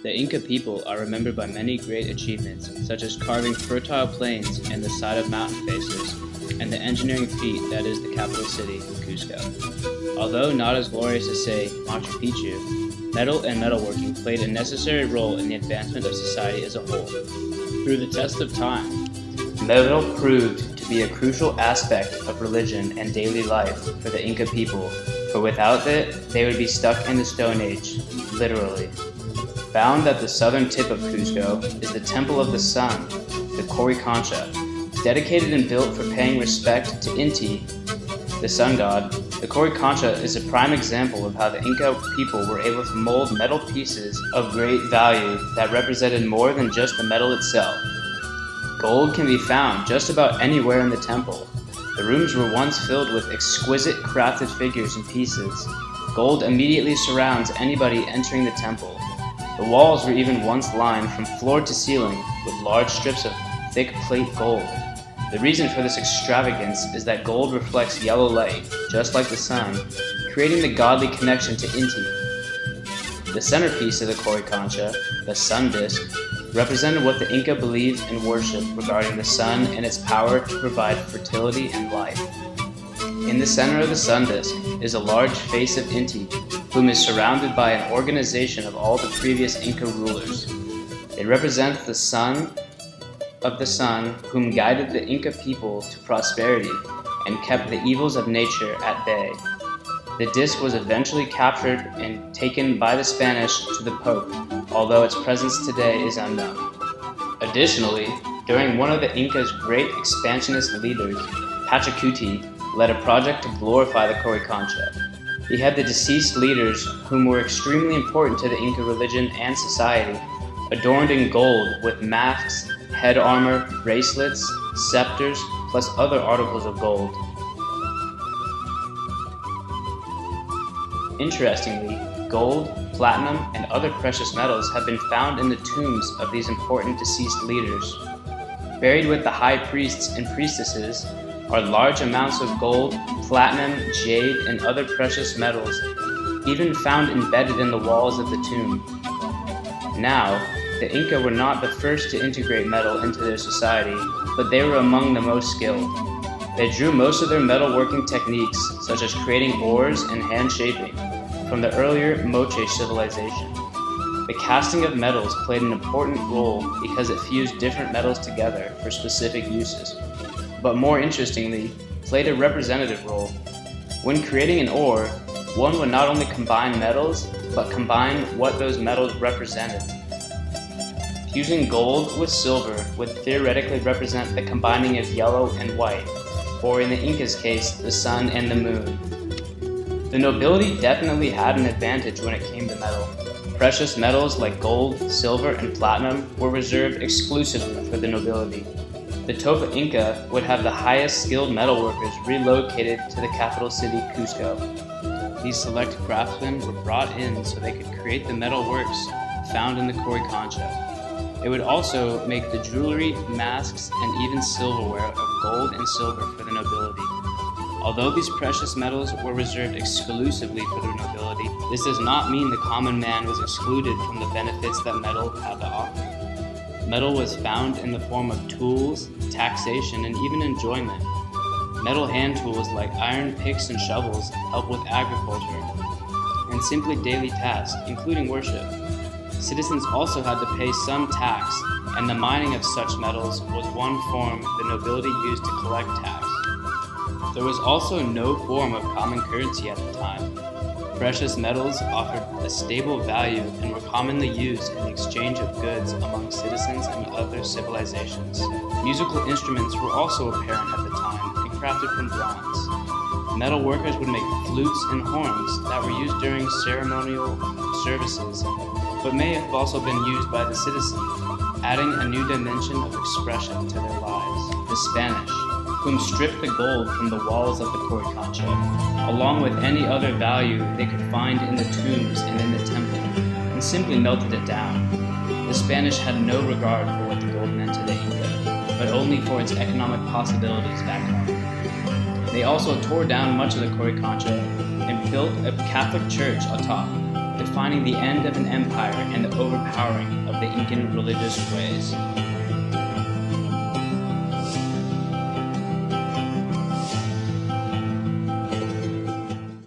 The Inca people are remembered by many great achievements, such as carving fertile plains in the side of mountain faces, and the engineering feat that is the capital city, Cusco. Although not as glorious as, say, Machu Picchu, metal and metalworking played a necessary role in the advancement of society as a whole. Through the test of time, metal proved to be a crucial aspect of religion and daily life for the Inca people, for without it, they would be stuck in the Stone Age, literally. Found at the southern tip of Cusco is the Temple of the Sun, the Coricancha. Dedicated and built for paying respect to Inti, the sun god, the Coricancha is a prime example of how the Inca people were able to mold metal pieces of great value that represented more than just the metal itself. Gold can be found just about anywhere in the temple. The rooms were once filled with exquisite crafted figures and pieces. Gold immediately surrounds anybody entering the temple. The walls were even once lined from floor to ceiling with large strips of thick plate gold. The reason for this extravagance is that gold reflects yellow light, just like the sun, creating the godly connection to Inti. The centerpiece of the Coricancha, the sun disk, represented what the Inca believed and worshipped regarding the sun and its power to provide fertility and life. In the center of the sun disk is a large face of Inti, whom is surrounded by an organization of all the previous Inca rulers. It represents the son of the sun whom guided the Inca people to prosperity and kept the evils of nature at bay. The disc was eventually captured and taken by the Spanish to the Pope, although its presence today is unknown. Additionally, during one of the Inca's great expansionist leaders, Pachacuti, led a project to glorify the Coricancha. He had the deceased leaders, whom were extremely important to the Inca religion and society, adorned in gold with masks, head armor, bracelets, scepters, plus other articles of gold. Interestingly, gold, platinum, and other precious metals have been found in the tombs of these important deceased leaders. Buried with the high priests and priestesses are large amounts of gold, platinum, jade, and other precious metals, even found embedded in the walls of the tomb. Now, the Inca were not the first to integrate metal into their society, but they were among the most skilled. They drew most of their metalworking techniques, such as creating oars and hand shaping, from the earlier Moche civilization. The casting of metals played an important role because it fused different metals together for specific uses, but more interestingly, played a representative role. When creating an ore, one would not only combine metals, but combine what those metals represented. Fusing gold with silver would theoretically represent the combining of yellow and white, or in the Inca's case, the sun and the moon. The nobility definitely had an advantage when it came to metal. Precious metals like gold, silver, and platinum were reserved exclusively for the nobility. The Topa Inca would have the highest skilled metalworkers relocated to the capital city, Cusco. These select craftsmen were brought in so they could create the metal works found in the Coricancha. It would also make the jewelry, masks, and even silverware of gold and silver for the nobility. Although these precious metals were reserved exclusively for the nobility, this does not mean the common man was excluded from the benefits that metal had to offer. Metal was found in the form of tools, taxation, and even enjoyment. Metal hand tools like iron picks and shovels help with agriculture and simply daily tasks, including worship. Citizens also had to pay some tax, and the mining of such metals was one form the nobility used to collect tax. There was also no form of common currency at the time. Precious metals offered a stable value and were commonly used in the exchange of goods among citizens and other civilizations. Musical instruments were also apparent at the time and crafted from bronze. Metal workers would make flutes and horns that were used during ceremonial services, but may have also been used by the citizen, adding a new dimension of expression to their lives. The Spanish, whom stripped the gold from the walls of the Coricancha, along with any other value they could find in the tombs and in the temple, and simply melted it down. The Spanish had no regard for what the gold meant to the Inca, but only for its economic possibilities back home. They also tore down much of the Coricancha and built a Catholic church atop, the defining the end of an empire and the overpowering of the Incan religious ways.